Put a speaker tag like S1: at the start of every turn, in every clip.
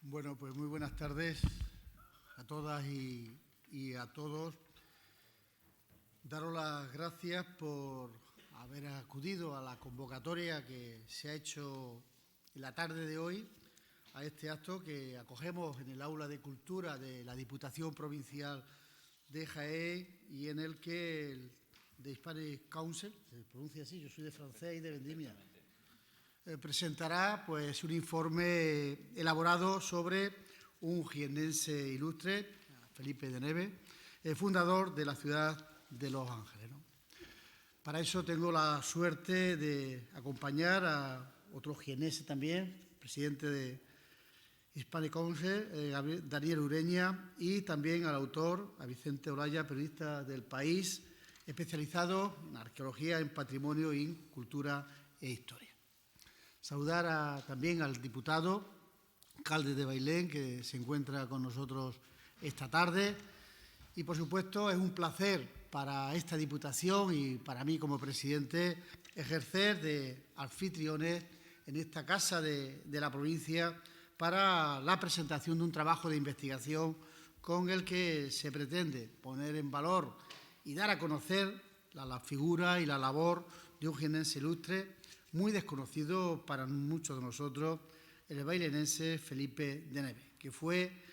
S1: Bueno, pues muy buenas tardes a todas y a todos. Daros las gracias por haber acudido a la convocatoria que se ha hecho en la tarde de hoy a este acto que acogemos en el Aula de Cultura de la Diputación Provincial de Jaén y en el que el The Hispanic Council, se pronuncia así, yo soy de francés y de Vendimia, presentará pues un informe elaborado sobre un jiennense ilustre, Felipe de Neve, fundador de la ciudad de Los Ángeles, ¿no? Para eso tengo la suerte de acompañar a otro jiennense también, presidente de Hispanic Council, Daniel Ureña, y también al autor, a Vicente Olaya, periodista del País, especializado en arqueología, en patrimonio y en cultura e historia. Saludar también al diputado, alcalde de Bailén, que se encuentra con nosotros esta tarde. Y, por supuesto, es un placer para esta Diputación y para mí como presidente ejercer de anfitriones en esta casa de la provincia para la presentación de un trabajo de investigación con el que se pretende poner en valor y dar a conocer la figura y la labor de un jiennense ilustre muy desconocido para muchos de nosotros, el bailenense Felipe de Neve, que fue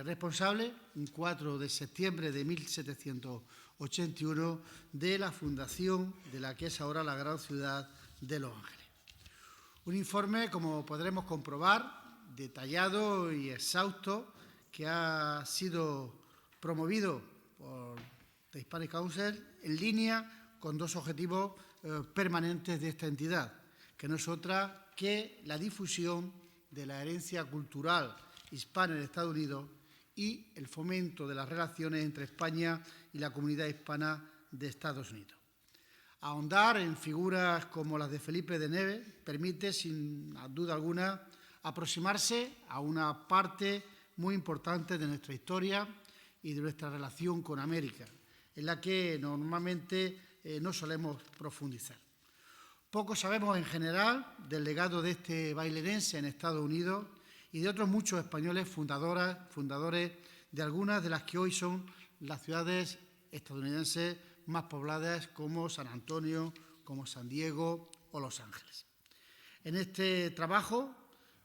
S1: responsable, un 4 de septiembre de 1781, de la fundación de la que es ahora la gran ciudad de Los Ángeles. Un informe, como podremos comprobar, detallado y exhausto, que ha sido promovido por The Hispanic Council en línea con dos objetivos permanentes de esta entidad, que no es otra que la difusión de la herencia cultural hispana en Estados Unidos y el fomento de las relaciones entre España y la comunidad hispana de Estados Unidos. Ahondar en figuras como las de Felipe de Neve permite, sin duda alguna, aproximarse a una parte muy importante de nuestra historia y de nuestra relación con América, en la que normalmente no solemos profundizar. Poco sabemos en general del legado de este bailenense en Estados Unidos y de otros muchos españoles fundadores de algunas de las que hoy son las ciudades estadounidenses más pobladas, como San Antonio, como San Diego o Los Ángeles. En este trabajo,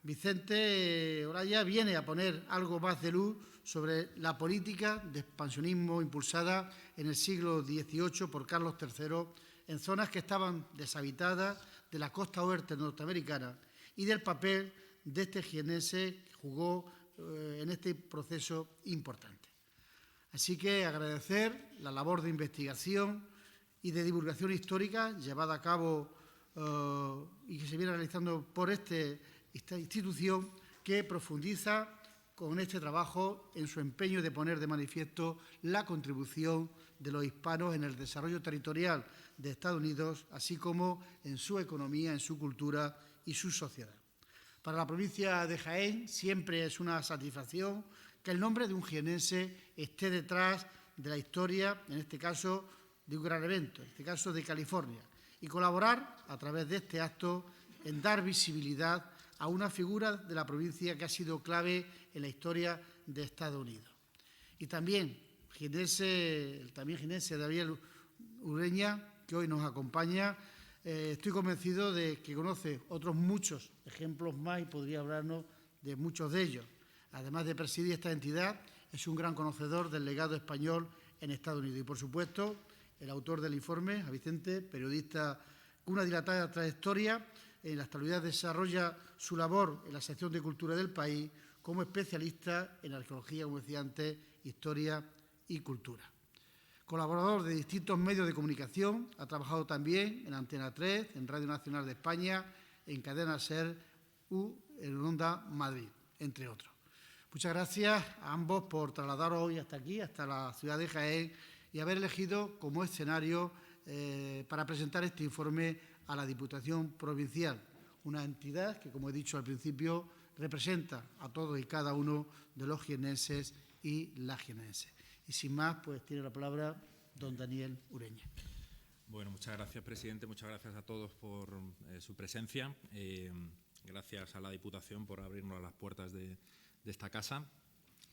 S1: Vicente Olaya viene a poner algo más de luz sobre la política de expansionismo impulsada en el siglo XVIII por Carlos III en zonas que estaban deshabitadas de la costa oeste norteamericana y del papel de este jiennense que jugó en este proceso importante. Así que agradecer la labor de investigación y de divulgación histórica llevada a cabo y que se viene realizando por esta institución que profundiza con este trabajo en su empeño de poner de manifiesto la contribución de los hispanos en el desarrollo territorial de Estados Unidos, así como en su economía, en su cultura y su sociedad. Para la provincia de Jaén siempre es una satisfacción que el nombre de un jiennense esté detrás de la historia, en este caso de un gran evento, en este caso de California, y colaborar a través de este acto en dar visibilidad a una figura de la provincia que ha sido clave en la historia de Estados Unidos. Y también jiennense Daniel Ureña, que hoy nos acompaña, estoy convencido de que conoce otros muchos ejemplos más y podría hablarnos de muchos de ellos. Además de presidir esta entidad, es un gran conocedor del legado español en Estados Unidos. Y, por supuesto, el autor del informe, a Vicente, periodista con una dilatada trayectoria. En la actualidad desarrolla su labor en la sección de Cultura del País como especialista en arqueología, como decía antes, historia y cultura. Colaborador de distintos medios de comunicación, ha trabajado también en Antena 3, en Radio Nacional de España, en Cadena SER u en Onda Madrid, entre otros. Muchas gracias a ambos por trasladaros hoy hasta aquí, hasta la ciudad de Jaén, y haber elegido como escenario para presentar este informe a la Diputación Provincial, una entidad que, como he dicho al principio, representa a todos y cada uno de los jiennenses y las jiennenses. Y sin más, pues tiene la palabra don Daniel Ureña.
S2: Bueno, muchas gracias, presidente. Muchas gracias a todos por su presencia. Gracias a la Diputación por abrirnos las puertas de esta casa.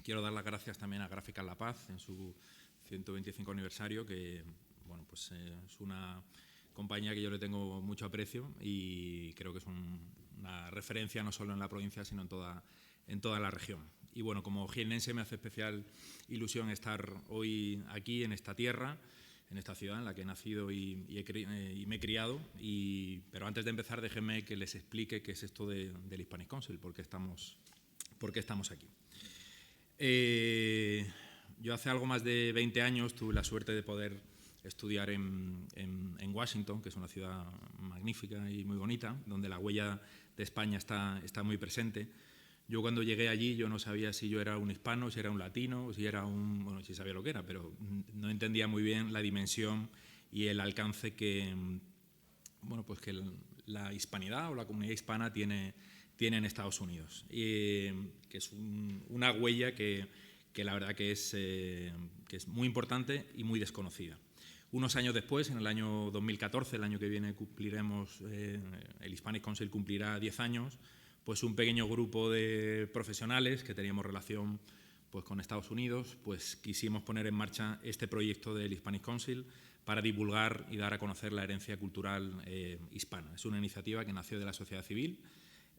S2: Quiero dar las gracias también a Gráficas La Paz en su 125 aniversario, que bueno, pues, es una compañía que yo le tengo mucho aprecio y creo que es una referencia no solo en la provincia, sino en toda la región. Y bueno, como jiennense me hace especial ilusión estar hoy aquí en esta tierra, en esta ciudad en la que he nacido y me he criado. Pero antes de empezar, déjenme que les explique qué es esto del Hispanic Council, por qué estamos aquí. Yo hace algo más de 20 años tuve la suerte de poder estudiar en Washington, que es una ciudad magnífica y muy bonita, donde la huella de España está muy presente. Yo cuando llegué allí yo no sabía si yo era un hispano, si era un latino, si era bueno, sí sabía lo que era, pero no entendía muy bien la dimensión y el alcance que, bueno, pues que la hispanidad o la comunidad hispana tiene en Estados Unidos, que es una huella que la verdad que es muy importante y muy desconocida. Unos años después, en el año 2014, el año que viene cumpliremos, el Hispanic Council cumplirá 10 años, pues un pequeño grupo de profesionales que teníamos relación pues, con Estados Unidos, pues quisimos poner en marcha este proyecto del Hispanic Council para divulgar y dar a conocer la herencia cultural hispana. Es una iniciativa que nació de la sociedad civil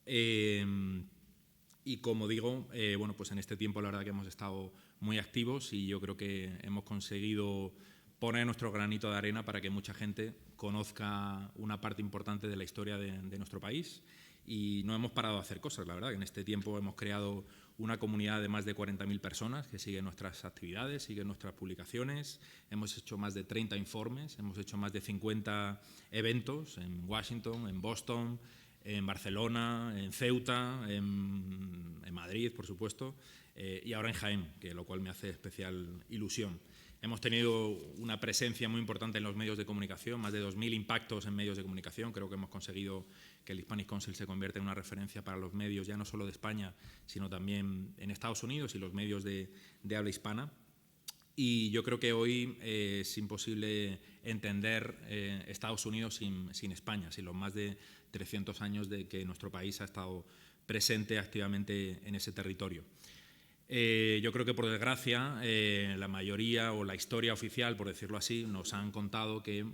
S2: y, como digo, bueno, pues en este tiempo la verdad que hemos estado muy activos y yo creo que hemos conseguido poner nuestro granito de arena para que mucha gente conozca una parte importante de la historia de nuestro país. Y no hemos parado de hacer cosas, la verdad, que en este tiempo hemos creado una comunidad de más de 40.000 personas que siguen nuestras actividades, siguen nuestras publicaciones, hemos hecho más de 30 informes, hemos hecho más de 50 eventos en Washington, en Boston, en Barcelona, en Ceuta, en Madrid, por supuesto, y ahora en Jaén, lo cual me hace especial ilusión. Hemos tenido una presencia muy importante en los medios de comunicación, más de 2.000 impactos en medios de comunicación. Creo que hemos conseguido que el Hispanic Council se convierta en una referencia para los medios, ya no solo de España, sino también en Estados Unidos y los medios de habla hispana. Y yo creo que hoy es imposible entender Estados Unidos sin España, sin los más de 300 años de que nuestro país ha estado presente activamente en ese territorio. Yo creo que, por desgracia, la mayoría o la historia oficial, por decirlo así, nos han contado que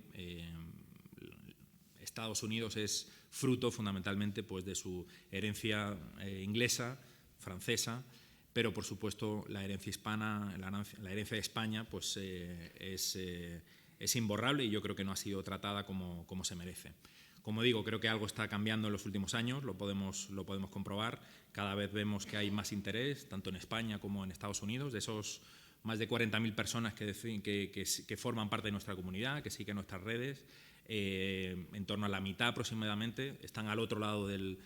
S2: Estados Unidos es fruto fundamentalmente pues, de su herencia inglesa, francesa, pero por supuesto la herencia hispana, la herencia de España pues, es imborrable y yo creo que no ha sido tratada como se merece. Como digo, creo que algo está cambiando en los últimos años, lo podemos comprobar. Cada vez vemos que hay más interés, tanto en España como en Estados Unidos, de esos más de 40.000 personas que forman parte de nuestra comunidad, que siguen nuestras redes. En torno a la mitad aproximadamente están al otro lado del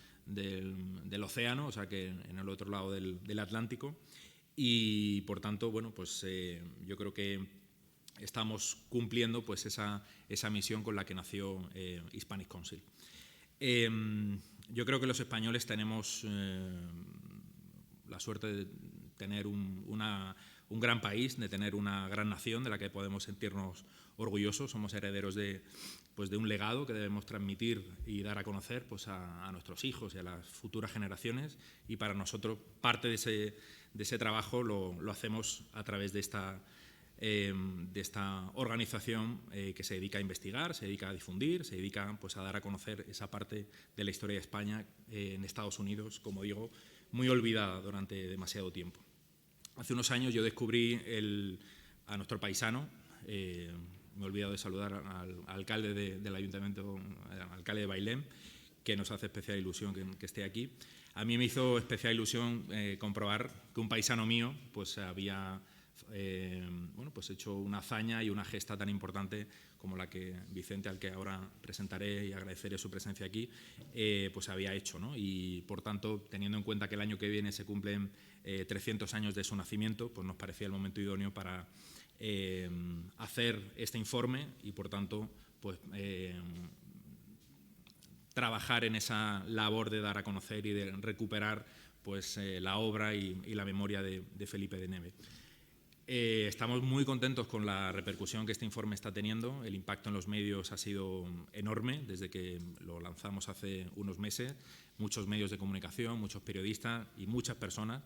S2: océano, o sea que en el otro lado del Atlántico. Y, por tanto, bueno, pues yo creo que estamos cumpliendo pues, esa misión con la que nació Hispanic Council. Yo creo que los españoles tenemos la suerte de tener un gran país, de tener una gran nación de la que podemos sentirnos orgullosos. Somos herederos de un legado que debemos transmitir y dar a conocer pues, a nuestros hijos y a las futuras generaciones. Y para nosotros parte de ese trabajo lo hacemos a través de esta organización que se dedica a investigar, se dedica a difundir, se dedica pues, a dar a conocer esa parte de la historia de España en Estados Unidos, como digo, muy olvidada durante demasiado tiempo. Hace unos años yo descubrí a nuestro paisano, me he olvidado de saludar al alcalde del ayuntamiento, al alcalde de Bailén, que nos hace especial ilusión que esté aquí. A mí me hizo especial ilusión comprobar que un paisano mío pues, había bueno, pues hecho una hazaña y una gesta tan importante como la que Vicente, al que ahora presentaré y agradeceré su presencia aquí, pues había hecho, ¿no? Y, por tanto, teniendo en cuenta que el año que viene se cumplen 300 años de su nacimiento, pues nos parecía el momento idóneo para hacer este informe y, por tanto, pues trabajar en esa labor de dar a conocer y de recuperar pues, la obra y la memoria de Felipe de Neve. Estamos muy contentos con la repercusión que este informe está teniendo. El impacto en los medios ha sido enorme desde que lo lanzamos hace unos meses. Muchos medios de comunicación, muchos periodistas y muchas personas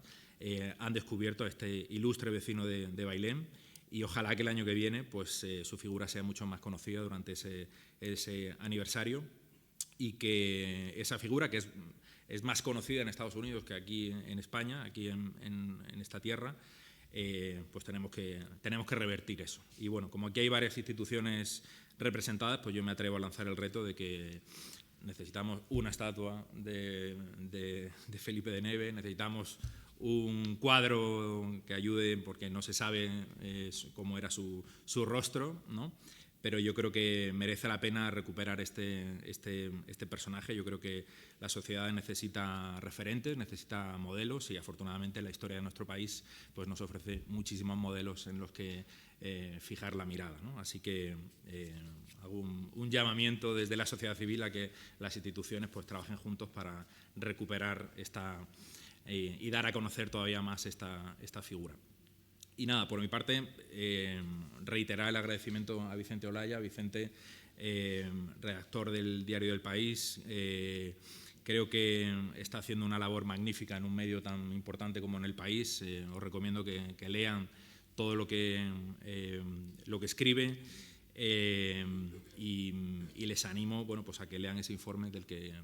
S2: han descubierto a este ilustre vecino de Bailén, y ojalá que el año que viene pues, su figura sea mucho más conocida durante ese aniversario, y que esa figura, que es más conocida en Estados Unidos que aquí en España, aquí en esta tierra, pues tenemos que revertir eso. Y bueno, como aquí hay varias instituciones representadas, pues yo me atrevo a lanzar el reto de que necesitamos una estatua de Felipe de Neve, necesitamos un cuadro que ayude, porque no se sabe cómo era su rostro, ¿no? Pero yo creo que merece la pena recuperar este personaje. Yo creo que la sociedad necesita referentes, necesita modelos, y afortunadamente la historia de nuestro país pues, nos ofrece muchísimos modelos en los que fijar la mirada, ¿no? Así que hago un llamamiento desde la sociedad civil a que las instituciones pues, trabajen juntos para recuperar y dar a conocer todavía más esta figura. Y nada, por mi parte, reiterar el agradecimiento a Vicente Olaya. Vicente, redactor del Diario del País, creo que está haciendo una labor magnífica en un medio tan importante como en El País. Os recomiendo que lean todo lo que escribe, y les animo, bueno, pues a que lean ese informe del que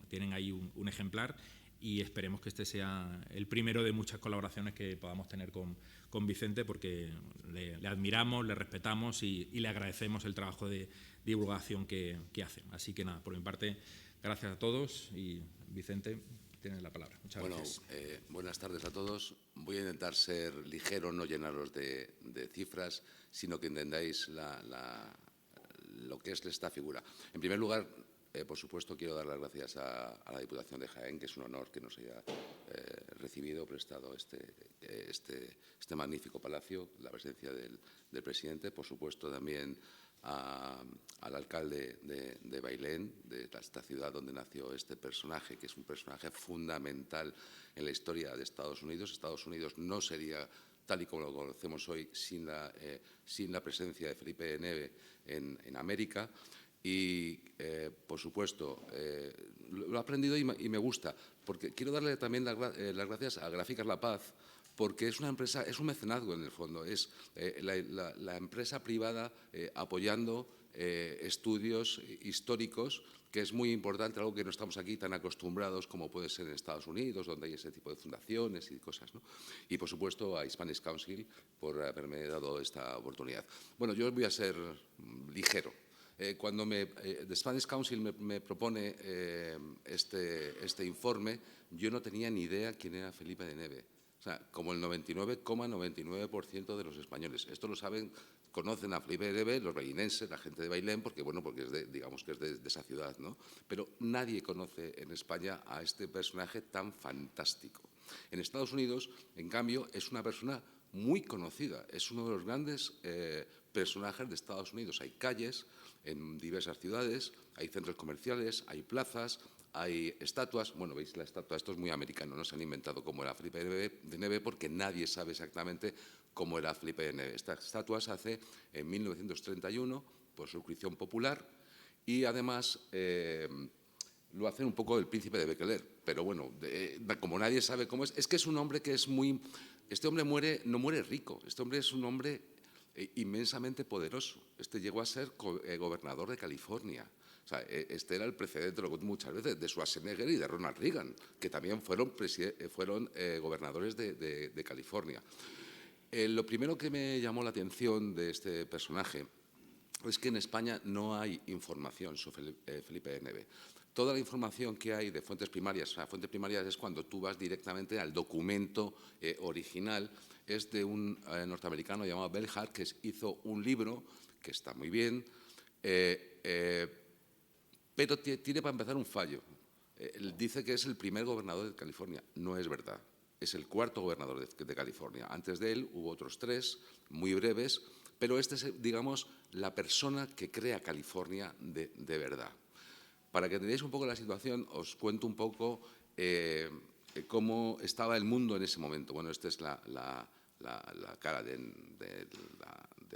S2: tienen ahí un ejemplar, y esperemos que este sea el primero de muchas colaboraciones que podamos tener con Vicente, porque le admiramos, le respetamos y le agradecemos el trabajo de divulgación que hace. Así que nada, por mi parte, gracias a todos, y Vicente, tienes la palabra. Muchas gracias.
S3: Buenas tardes a todos. Voy a intentar ser ligero, no llenaros de cifras, sino que entendáis lo que es esta figura. En primer lugar, por supuesto, quiero dar las gracias a la Diputación de Jaén, que es un honor que nos haya prestado este magnífico palacio, la presencia del presidente. Por supuesto, también al alcalde de Bailén, de esta ciudad donde nació este personaje, que es un personaje fundamental en la historia de Estados Unidos. Estados Unidos no sería tal y como lo conocemos hoy sin la presencia de Felipe de Neve en América. Y, por supuesto, lo he aprendido y me gusta, porque quiero darle también las gracias a Gráficas La Paz, porque es una empresa, es un mecenazgo en el fondo, es la empresa privada apoyando estudios históricos, que es muy importante, algo que no estamos aquí tan acostumbrados como puede ser en Estados Unidos, donde hay ese tipo de fundaciones y cosas, ¿no? Y, por supuesto, a Spanish Council por haberme dado esta oportunidad. Bueno, yo voy a ser ligero. Cuando The Spanish Council me propone este informe, yo no tenía ni idea quién era Felipe de Neve. O sea, como el 99,99% de los españoles. Esto lo saben, conocen a Felipe de Neve, los bailinenses, la gente de Bailén, porque es digamos que es de esa ciudad, ¿no? Pero nadie conoce en España a este personaje tan fantástico. En Estados Unidos, en cambio, es una persona muy conocida. Es uno de los grandes personajes de Estados Unidos. Hay calles en diversas ciudades, hay centros comerciales, hay plazas, hay estatuas. Bueno, veis la estatua, esto es muy americano, no se han inventado cómo era Felipe de Neve porque nadie sabe exactamente cómo era Felipe de Neve. Esta estatua se hace en 1931 por suscripción popular y además lo hacen un poco el príncipe de Bekeler. Pero bueno, como nadie sabe cómo es que es un hombre que es muy... Este hombre no muere rico, este hombre es un hombre inmensamente poderoso. Este llegó a ser gobernador de California. O sea, este era el precedente, lo cuento muchas veces, de Schwarzenegger y de Ronald Reagan, que también fueron gobernadores de California. Lo primero que me llamó la atención de este personaje es que en España no hay información sobre Felipe de Neve. Toda la información que hay de fuentes primarias, o sea, fuentes primarias es cuando tú vas directamente al documento original, es de un norteamericano llamado Belhart, que hizo un libro que está muy bien, pero tiene para empezar un fallo. Él dice que es el primer gobernador de California. No es verdad. Es el cuarto gobernador de California. Antes de él hubo otros 3, muy breves, pero este es, digamos, la persona que crea California de verdad. Para que entendáis un poco la situación, os cuento un poco cómo estaba el mundo en ese momento. Bueno, esta es la cara de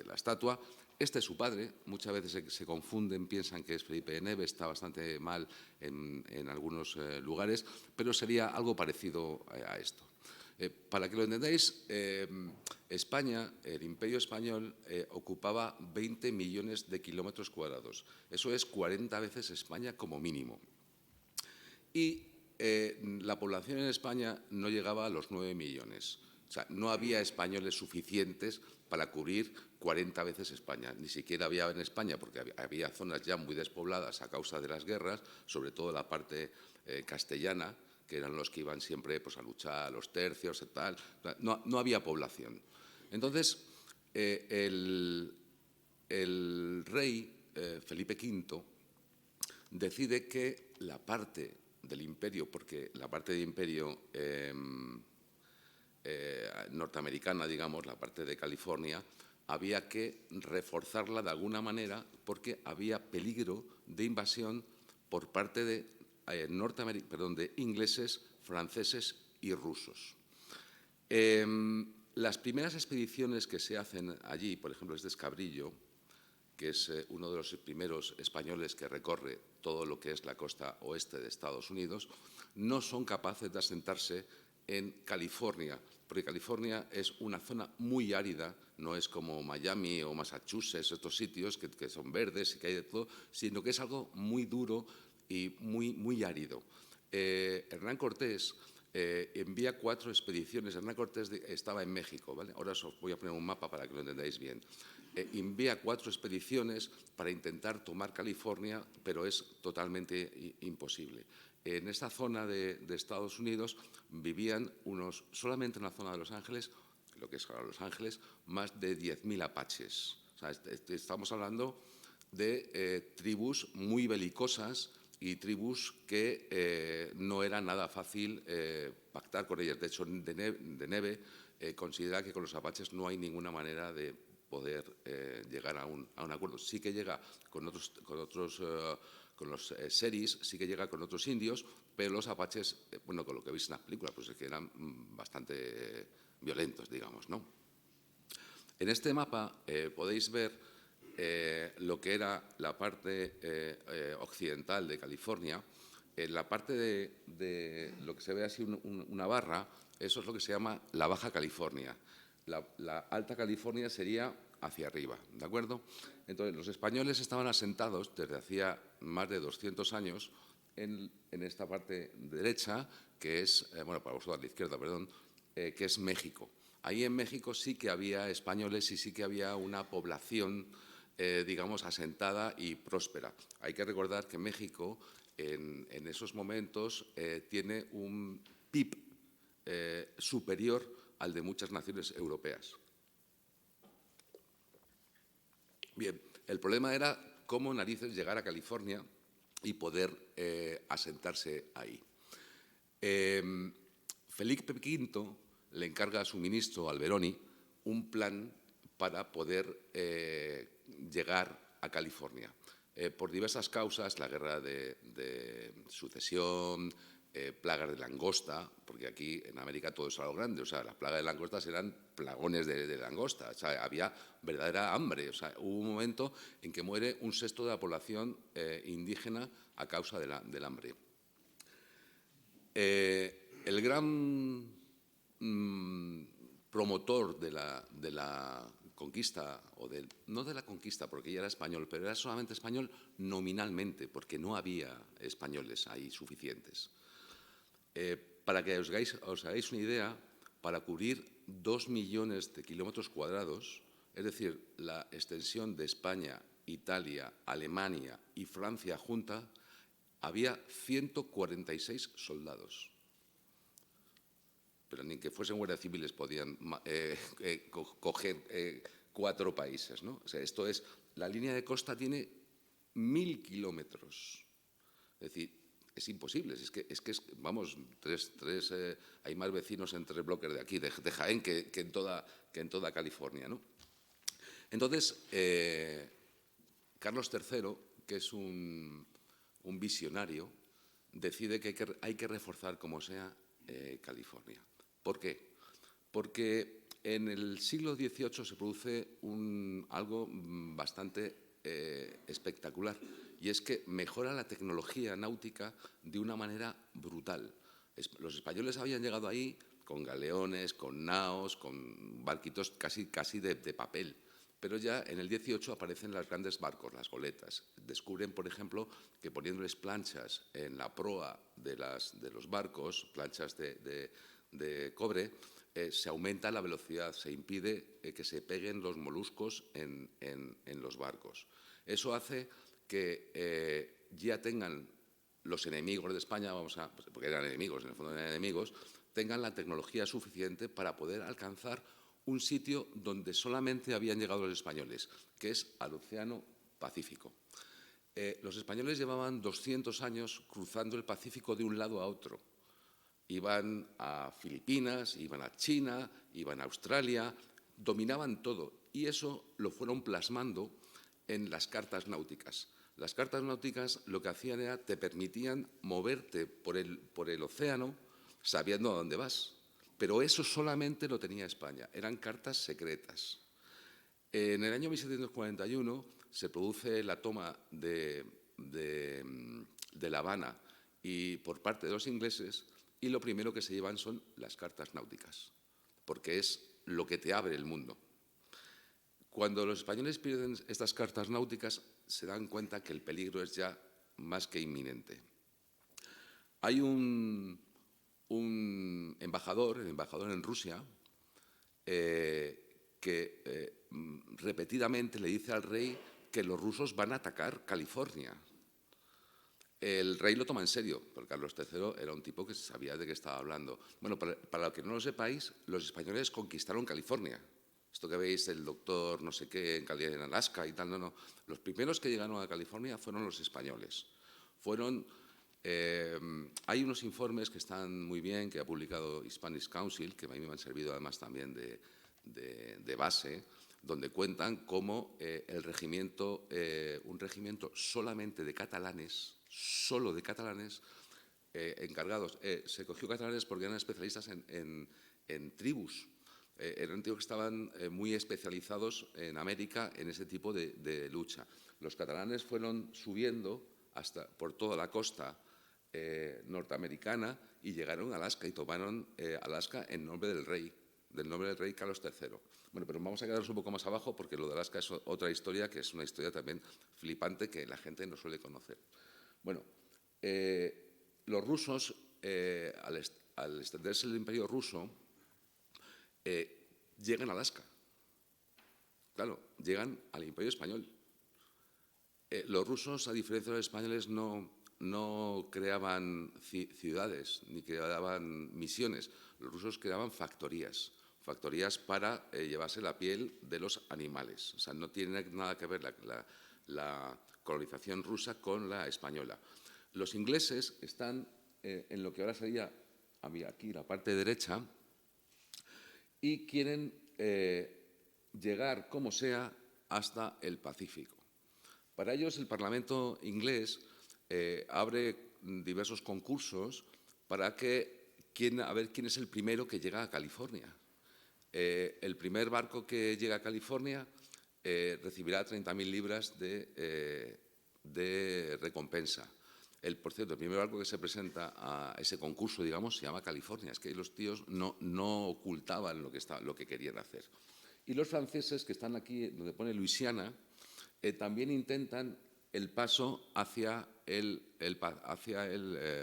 S3: la estatua. Este es su padre. Muchas veces se confunden, piensan que es Felipe de Neve, está bastante mal en algunos lugares, pero sería algo parecido a esto. Para que lo entendáis, España, el Imperio Español, ocupaba 20 millones de kilómetros cuadrados. Eso es 40 veces España como mínimo. Y la población en España no llegaba a los 9 millones. O sea, no había españoles suficientes para cubrir 40 veces España. Ni siquiera había en España, porque había zonas ya muy despobladas a causa de las guerras, sobre todo la parte castellana, que eran los que iban siempre pues, a luchar, a los tercios y tal. No había población. Entonces, el rey Felipe V decide que la parte del imperio, porque la parte del imperio norteamericana, digamos, la parte de California, había que reforzarla de alguna manera porque había peligro de invasión por parte de de ingleses, franceses y rusos. Las primeras expediciones que se hacen allí, por ejemplo, es de Escabrillo, que es uno de los primeros españoles que recorre todo lo que es la costa oeste de Estados Unidos, no son capaces de asentarse en California, porque California es una zona muy árida, no es como Miami o Massachusetts, estos sitios que son verdes y que hay de todo, sino que es algo muy duro y muy árido. Hernán Cortés envía 4 expediciones. Hernán Cortés estaba en México, ¿vale? Ahora os voy a poner un mapa para que lo entendáis bien. Envía 4 expediciones para intentar tomar California, pero es totalmente imposible. En esta zona de Estados Unidos vivían solamente en la zona de Los Ángeles, lo que es ahora Los Ángeles, más de 10.000 apaches. O sea, estamos hablando de tribus muy belicosas y tribus que no era nada fácil pactar con ellas. De hecho, Deneve considera que con los apaches no hay ninguna manera de poder llegar a un acuerdo. Sí que llega con los seris, sí que llega con otros indios, pero los apaches, bueno, con lo que veis en las películas, pues es que eran bastante violentos, digamos, ¿no? En este mapa podéis ver lo que era la parte occidental de California. En la parte de lo que se ve así una barra, eso es lo que se llama la Baja California. La Alta California sería hacia arriba, ¿de acuerdo? Entonces, los españoles estaban asentados desde hacía más de 200 años en esta parte derecha, que es, bueno, para vosotros a la izquierda, perdón, que es México. Ahí en México sí que había españoles y sí que había una población, digamos, asentada y próspera. Hay que recordar que México, en esos momentos, tiene un PIB superior al de muchas naciones europeas. Bien, el problema era cómo narices llegar a California y poder asentarse ahí. Felipe V le encarga a su ministro, Alberoni, un plan para poder llegar a California. Por diversas causas, la guerra de sucesión, plagas de langosta, porque aquí en América todo es algo grande, o sea, las plagas de langostas eran plagones de langosta, o sea, había verdadera hambre, o sea, hubo un momento en que muere 1/6 de la población indígena a causa del hambre. El gran promotor de la conquista, no de la conquista porque ya era español, pero era solamente español nominalmente, porque no había españoles ahí suficientes. Para que os hagáis una idea, para cubrir 2 millones de kilómetros cuadrados, es decir, la extensión de España, Italia, Alemania y Francia junta, había 146 soldados. Pero ni que fuesen guardias civiles podían coger 4 países, ¿no? O sea, esto es, la línea de costa tiene 1.000 kilómetros. Es decir, es imposible. Es que vamos, hay más vecinos en 3 bloques de aquí, de Jaén, que en toda California, ¿no? Entonces, Carlos III, que es un visionario, decide que hay que reforzar como sea California. ¿Por qué? Porque en el siglo XVIII se produce algo bastante espectacular, y es que mejora la tecnología náutica de una manera brutal. Los españoles habían llegado ahí con galeones, con naos, con barquitos casi de papel. Pero ya en el 18 aparecen los grandes barcos, las goletas. Descubren, por ejemplo, que poniéndoles planchas en la proa de los barcos, planchas de cobre, se aumenta la velocidad, se impide que se peguen los moluscos en los barcos. Eso hace que ya tengan los enemigos de España, porque eran enemigos, en el fondo eran enemigos, tengan la tecnología suficiente para poder alcanzar un sitio donde solamente habían llegado los españoles, que es al Océano Pacífico. Los españoles llevaban 200 años cruzando el Pacífico de un lado a otro. Iban a Filipinas, iban a China, iban a Australia, dominaban todo. Y eso lo fueron plasmando en las cartas náuticas. Las cartas náuticas lo que hacían era te permitían moverte por el océano sabiendo a dónde vas. Pero eso solamente lo tenía España, eran cartas secretas. En el año 1741 se produce la toma de La Habana y por parte de los ingleses, y lo primero que se llevan son las cartas náuticas, porque es lo que te abre el mundo. Cuando los españoles pierden estas cartas náuticas, se dan cuenta que el peligro es ya más que inminente. Hay un embajador, el embajador en Rusia, que repetidamente le dice al rey que los rusos van a atacar California. El rey lo toma en serio, porque Carlos III era un tipo que sabía de qué estaba hablando. Bueno, para lo que no lo sepáis, los españoles conquistaron California. Esto que veis, el doctor no sé qué en Alaska y tal, no. Los primeros que llegaron a California fueron los españoles. Hay unos informes que están muy bien, que ha publicado Spanish Council, que a mí me han servido además también de base, donde cuentan cómo un regimiento solamente de catalanes, solo de catalanes, encargados. Se cogió catalanes porque eran especialistas en tribus. Eran tribus que estaban muy especializados en América en ese tipo de lucha. Los catalanes fueron subiendo por toda la costa norteamericana y llegaron a Alaska y tomaron Alaska en nombre del rey Carlos III. Bueno, pero vamos a quedarnos un poco más abajo porque lo de Alaska es otra historia que es una historia también flipante que la gente no suele conocer. Bueno, los rusos, al extenderse el imperio ruso, llegan a Alaska. Claro, llegan al imperio español. Los rusos, a diferencia de los españoles, no creaban ciudades ni creaban misiones. Los rusos creaban factorías para llevarse la piel de los animales. O sea, no tiene nada que ver la colonización rusa con la española. Los ingleses están en lo que ahora sería aquí la parte derecha y quieren llegar, como sea, hasta el Pacífico. Para ellos, el Parlamento inglés abre diversos concursos para a ver quién es el primero que llega a California. El primer barco que llega a California recibirá 30.000 libras de recompensa. Por cierto, el primer barco que se presenta a ese concurso, digamos, se llama California. Es que los tíos no ocultaban lo que querían hacer. Y los franceses, que están aquí, donde pone Luisiana, también intentan el paso hacia el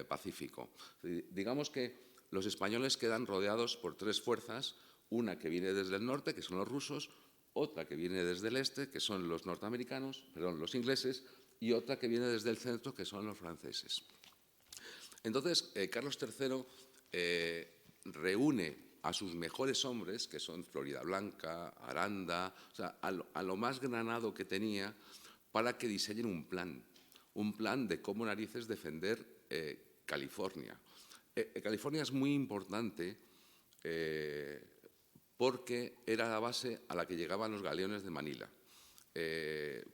S3: Pacífico. Digamos que los españoles quedan rodeados por tres fuerzas, una que viene desde el norte, que son los rusos, otra que viene desde el este, que son los los ingleses, y otra que viene desde el centro, que son los franceses. Entonces, Carlos III reúne a sus mejores hombres, que son Floridablanca, Aranda, o sea, a lo más granado que tenía, para que diseñen un plan de cómo narices defender California. California es muy importante porque era la base a la que llegaban los galeones de Manila.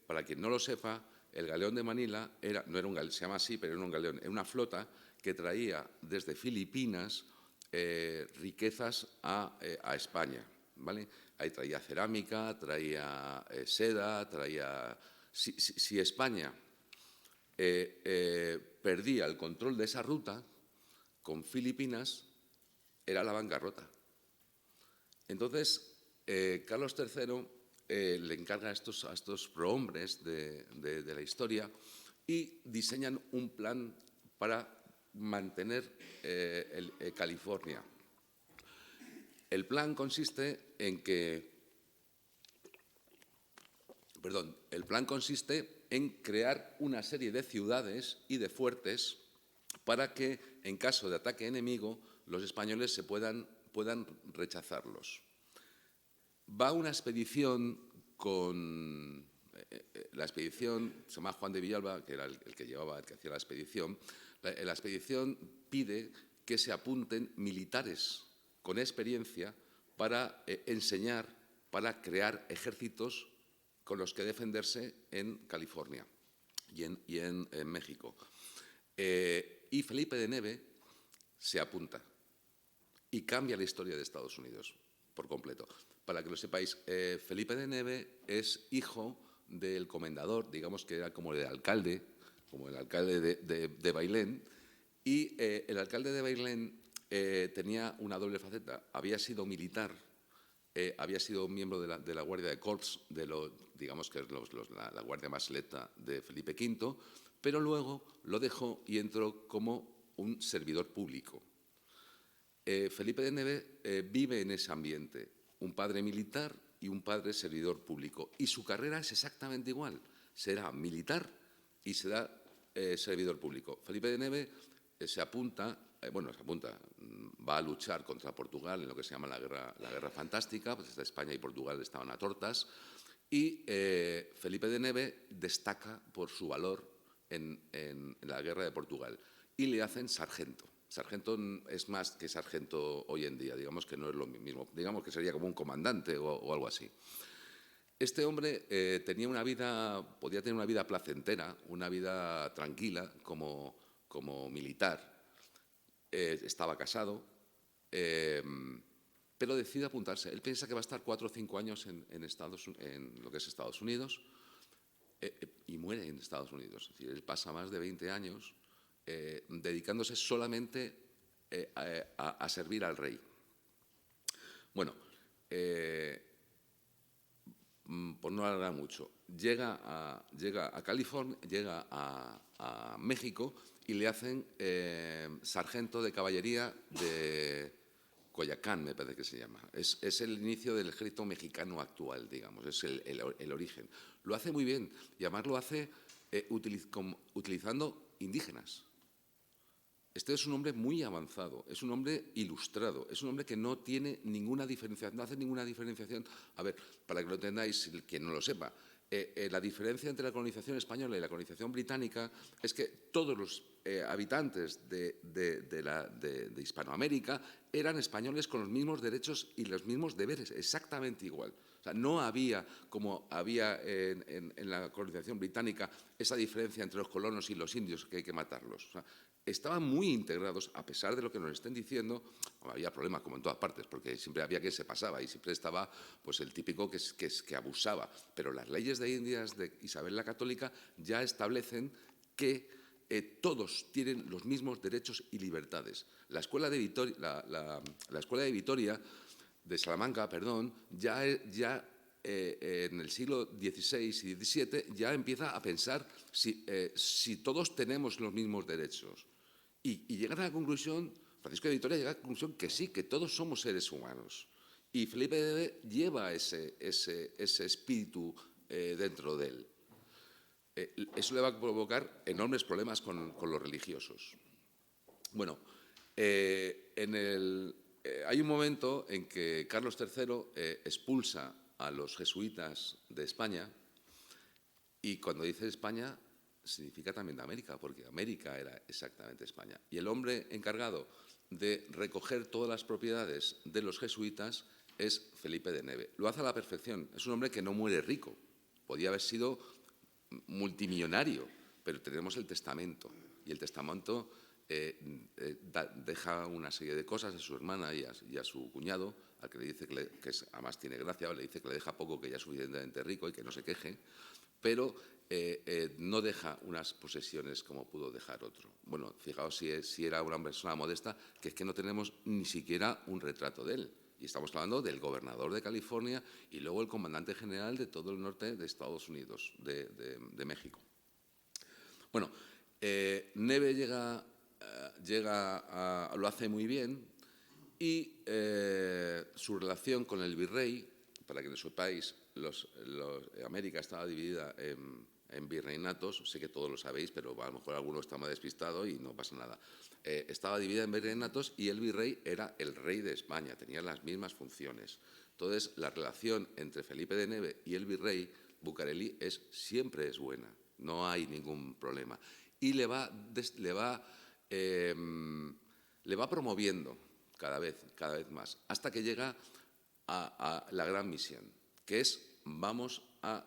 S3: Para quien no lo sepa, el galeón de Manila no era un galeón, se llama así, pero era un galeón, era una flota que traía desde Filipinas riquezas a España, ¿vale? Ahí traía cerámica, traía seda, traía... Si España perdía el control de esa ruta con Filipinas, era la bancarrota. Entonces, Carlos III le encarga a estos prohombres de la historia y diseñan un plan para mantener California. El plan consiste en crear una serie de ciudades y de fuertes para que, en caso de ataque enemigo, los españoles puedan rechazarlos. Va una expedición la expedición se llama Juan de Villalba, que era el que hacía la expedición. La expedición pide que se apunten militares con experiencia para enseñar, para crear ejércitos con los que defenderse en California y en México. Y Felipe de Neve se apunta y cambia la historia de Estados Unidos por completo. Para que lo sepáis, Felipe de Neve es hijo del comendador, digamos que era como el alcalde de Bailén, y el alcalde de Bailén tenía una doble faceta. Había sido militar, había sido miembro de la Guardia de Corps, digamos que es la guardia más selecta de Felipe V, pero luego lo dejó y entró como un servidor público. Felipe de Neve vive en ese ambiente, un padre militar y un padre servidor público, y su carrera es exactamente igual, será militar y será servidor público. Felipe de Neve va a luchar contra Portugal en lo que se llama la Guerra Fantástica, pues España y Portugal estaban a tortas, y Felipe de Neve destaca por su valor en la Guerra de Portugal y le hacen sargento. Sargento es más que sargento hoy en día, digamos que no es lo mismo, digamos que sería como un comandante o algo así. Este hombre podía tener una vida placentera, una vida tranquila como militar. Estaba casado, pero decide apuntarse. Él piensa que va a estar 4 o 5 años en lo que es Estados Unidos y muere en Estados Unidos. Es decir, él pasa más de 20 años dedicándose solamente a servir al rey. Bueno, por no alargar mucho, llega a California, llega a México y le hacen sargento de caballería de Coyoacán, me parece que se llama. Es el inicio del ejército mexicano actual, digamos, es el origen. Lo hace muy bien y además lo hace utilizando indígenas. Este es un hombre muy avanzado, es un hombre ilustrado, es un hombre que no tiene ninguna diferenciación, no hace ninguna diferenciación. A ver, para que lo entendáis, quien no lo sepa, la diferencia entre la colonización española y la colonización británica es que todos los habitantes de Hispanoamérica eran españoles con los mismos derechos y los mismos deberes, exactamente igual. O sea, no había, como había en la colonización británica, esa diferencia entre los colonos y los indios, que hay que matarlos. O sea, estaban muy integrados, a pesar de lo que nos estén diciendo. Bueno, había problemas, como en todas partes, porque siempre había quien se pasaba y siempre estaba pues, el típico que abusaba. Pero las leyes de Indias de Isabel la Católica ya establecen que todos tienen los mismos derechos y libertades. La escuela de Vitoria, de Salamanca, perdón, ya en el siglo XVI y XVII ya empieza a pensar si todos tenemos los mismos derechos. Y llegan a la conclusión, Francisco de Vitoria llega a la conclusión que sí, que todos somos seres humanos. Y Felipe de Neve lleva ese espíritu dentro de él. Eso le va a provocar enormes problemas con los religiosos. Bueno, hay un momento en que Carlos III expulsa a los jesuitas de España, y cuando dice España significa también de América, porque América era exactamente España. Y el hombre encargado de recoger todas las propiedades de los jesuitas es Felipe de Neve. Lo hace a la perfección. Es un hombre que no muere rico. Podía haber sido multimillonario, pero tenemos el testamento. Y el testamento deja una serie de cosas a su hermana y a su cuñado, al que le dice además tiene gracia, le dice que le deja poco, que ya es suficientemente rico y que no se queje, pero no deja unas posesiones como pudo dejar otro. Bueno, fijaos si era una persona modesta, que es que no tenemos ni siquiera un retrato de él. Y estamos hablando del gobernador de California y luego el comandante general de todo el norte de Estados Unidos, de México. Bueno, Neve lo hace muy bien y su relación con el virrey, para que lo sepáis, América estaba dividida en virreinatos, sé que todos lo sabéis, pero a lo mejor alguno está más despistado y no pasa nada. Estaba dividida en virreinatos y el virrey era el rey de España, tenía las mismas funciones. Entonces, la relación entre Felipe de Neve y el virrey Bucareli siempre es buena, no hay ningún problema. Y le va promoviendo cada vez más, hasta que llega a la gran misión, que es vamos a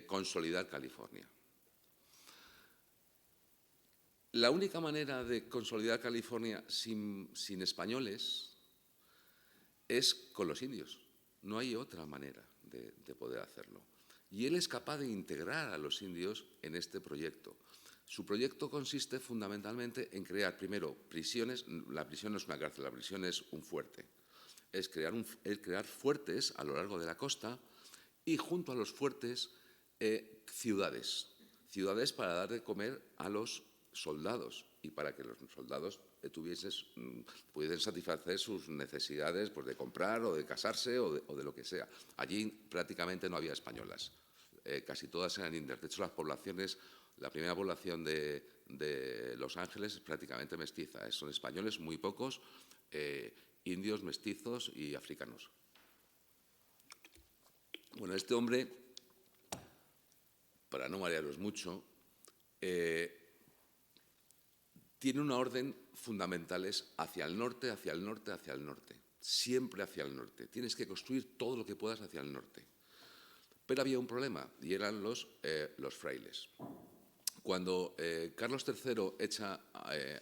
S3: consolidar California. La única manera de consolidar California sin españoles es con los indios. No hay otra manera de poder hacerlo. Y él es capaz de integrar a los indios en este proyecto. Su proyecto consiste fundamentalmente en crear, primero, prisiones. La prisión no es una cárcel, la prisión es un fuerte. Es crear fuertes a lo largo de la costa y junto a los fuertes ciudades para dar de comer a los soldados y para que los soldados pudiesen satisfacer sus necesidades pues, de comprar o de casarse o de lo que sea. Allí prácticamente no había españolas, casi todas eran indias. De hecho, la primera población de Los Ángeles es prácticamente mestiza. Son españoles muy pocos, indios, mestizos y africanos. Bueno, este hombre, para no marearos mucho, tiene una orden fundamentales hacia el norte, hacia el norte, hacia el norte. Siempre hacia el norte. Tienes que construir todo lo que puedas hacia el norte. Pero había un problema, y eran los frailes. Cuando Carlos III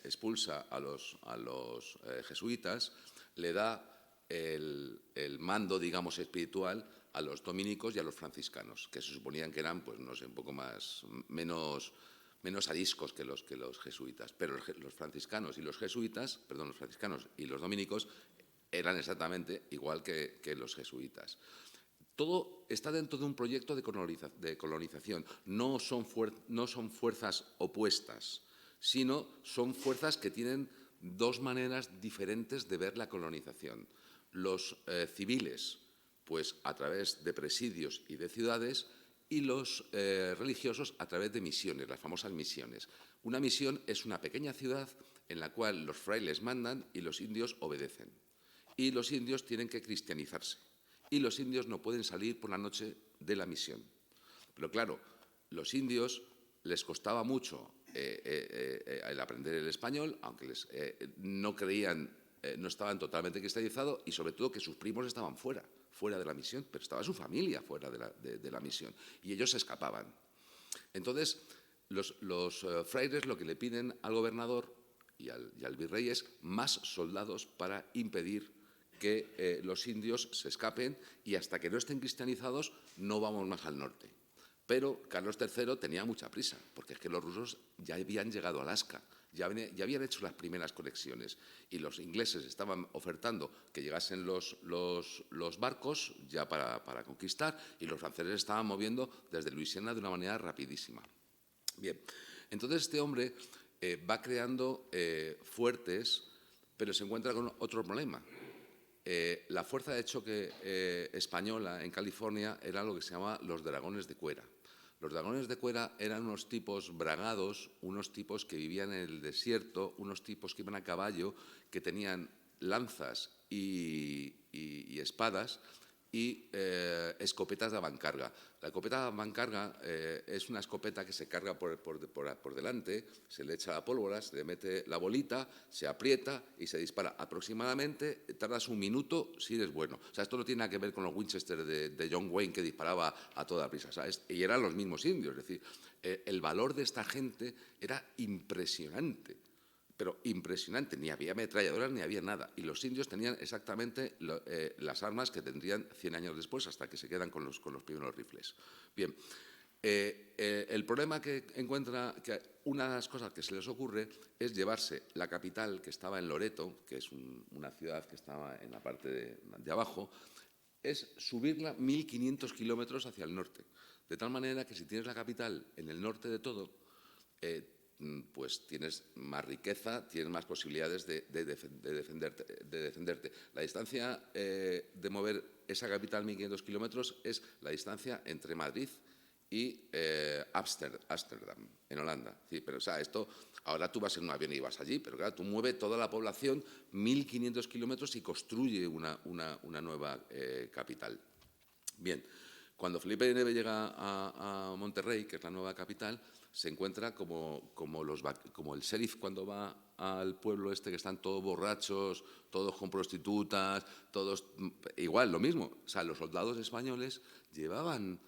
S3: expulsa a los jesuitas, le da el mando, digamos, espiritual a los dominicos y a los franciscanos, que se suponían que eran, pues no sé, un poco menos ariscos que los jesuitas. Pero los franciscanos y los jesuitas, perdón, los franciscanos y los dominicos eran exactamente igual que los jesuitas. Todo está dentro de un proyecto de colonización. No son fuerzas opuestas, sino son fuerzas que tienen dos maneras diferentes de ver la colonización. Los civiles, pues a través de presidios y de ciudades, y los religiosos a través de misiones, las famosas misiones. Una misión es una pequeña ciudad en la cual los frailes mandan y los indios obedecen. Y los indios tienen que cristianizarse. Y los indios no pueden salir por la noche de la misión. Pero claro, los indios les costaba mucho el aprender el español, aunque no estaban totalmente cristianizados y sobre todo que sus primos estaban fuera de la misión, pero estaba su familia fuera de la misión y ellos se escapaban. Entonces, los frailes lo que le piden al gobernador y al virrey es más soldados para impedir que los indios se escapen y hasta que no estén cristianizados no vamos más al norte. Pero Carlos III tenía mucha prisa, porque es que los rusos ya habían llegado a Alaska, ya habían hecho las primeras conexiones y los ingleses estaban ofertando que llegasen los barcos ya para conquistar y los franceses estaban moviendo desde Luisiana de una manera rapidísima. Bien, entonces este hombre va creando fuertes, pero se encuentra con otro problema. La fuerza de choque española en California era lo que se llamaba los dragones de cuera. Los dragones de cuera eran unos tipos bragados, unos tipos que vivían en el desierto, unos tipos que iban a caballo, que tenían lanzas y espadas y escopetas de avancarga. La escopeta de avancarga es una escopeta que se carga por delante, se le echa la pólvora, se le mete la bolita, se aprieta y se dispara. Aproximadamente tardas un minuto si eres bueno. O sea, esto no tiene nada que ver con los Winchester de John Wayne que disparaba a toda prisa, ¿sabes? Y eran los mismos indios. Es decir, el valor de esta gente era impresionante. Pero impresionante, ni había ametralladoras ni había nada. Y los indios tenían exactamente las armas que tendrían 100 años después, hasta que se quedan con los primeros rifles. Bien, El problema que encuentra, que una de las cosas que se les ocurre es llevarse la capital, que estaba en Loreto, que es una ciudad que estaba en la parte de abajo, es subirla 1.500 kilómetros hacia el norte. De tal manera que si tienes la capital en el norte de todo, pues tienes más riqueza, tienes más posibilidades de defenderte. La distancia de mover esa capital 1.500 kilómetros es la distancia entre Madrid y Ámsterdam, en Holanda. Sí, pero, o sea, esto, ahora tú vas en un avión y vas allí, pero claro, tú mueves toda la población 1.500 kilómetros y construye una nueva capital. Bien, cuando Felipe de Neve llega a Monterrey, que es la nueva capital, se encuentra como el sheriff cuando va al pueblo este, que están todos borrachos, todos con prostitutas, todos igual, lo mismo. O sea, los soldados españoles llevaban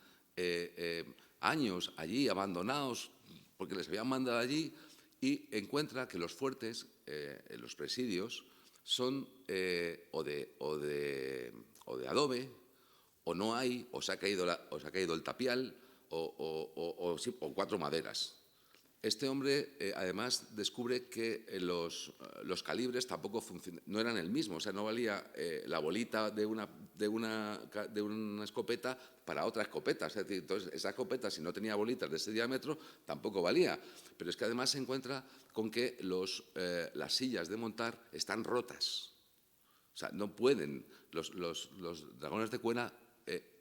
S3: años allí abandonados porque les habían mandado allí, y encuentra que los fuertes, los presidios, son o de adobe, o no hay, o se ha caído el tapial, o 4 maderas. Este hombre, además, descubre que los calibres tampoco no eran el mismo. O sea, no valía la bolita de una escopeta para otra escopeta. Es decir, entonces, esa escopeta, si no tenía bolitas de ese diámetro, tampoco valía. Pero es que además se encuentra con que las sillas de montar están rotas. O sea, no pueden. Los dragones de cuena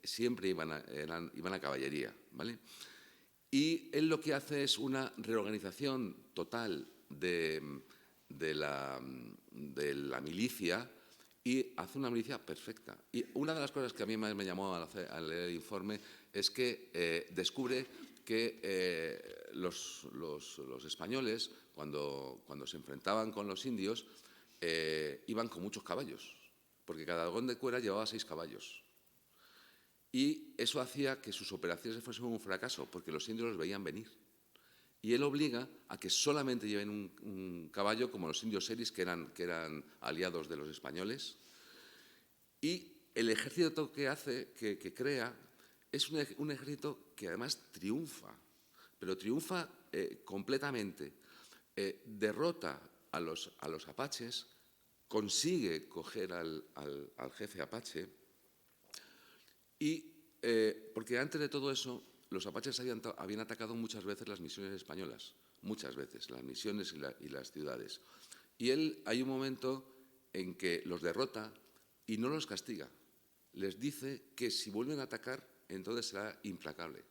S3: siempre iban a caballería, ¿vale? Y él lo que hace es una reorganización total de la milicia, y hace una milicia perfecta. Y una de las cosas que a mí más me llamó al leer el informe es que descubre que los españoles, cuando se enfrentaban con los indios, iban con muchos caballos, porque cada dragón de cuera llevaba 6 caballos. Y eso hacía que sus operaciones fuesen un fracaso, porque los indios los veían venir. Y él obliga a que solamente lleven un caballo, como los indios seris, que eran aliados de los españoles. Y el ejército que crea, es un ejército que además triunfa, pero triunfa completamente. Derrota a los apaches, consigue coger al jefe apache. Y porque antes de todo eso, los apaches habían atacado muchas veces las misiones españolas, muchas veces, las misiones y las ciudades. Y hay un momento en que los derrota y no los castiga. Les dice que si vuelven a atacar, entonces será implacable.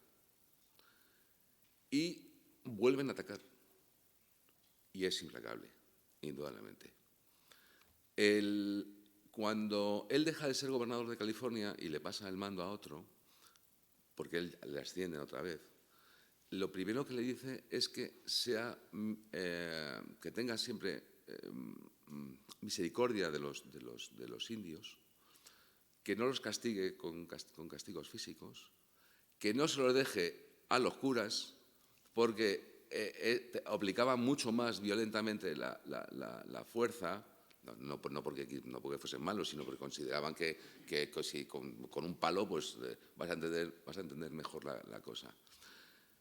S3: Y vuelven a atacar. Y es implacable, indudablemente. Cuando él deja de ser gobernador de California y le pasa el mando a otro, porque él le ascienden otra vez, lo primero que le dice es que tenga siempre misericordia de los indios, que no los castigue con castigos físicos, que no se los deje a los curas, porque aplicaban mucho más violentamente la fuerza. No porque fuesen malos, sino porque consideraban que si con un palo pues vas a entender mejor la cosa.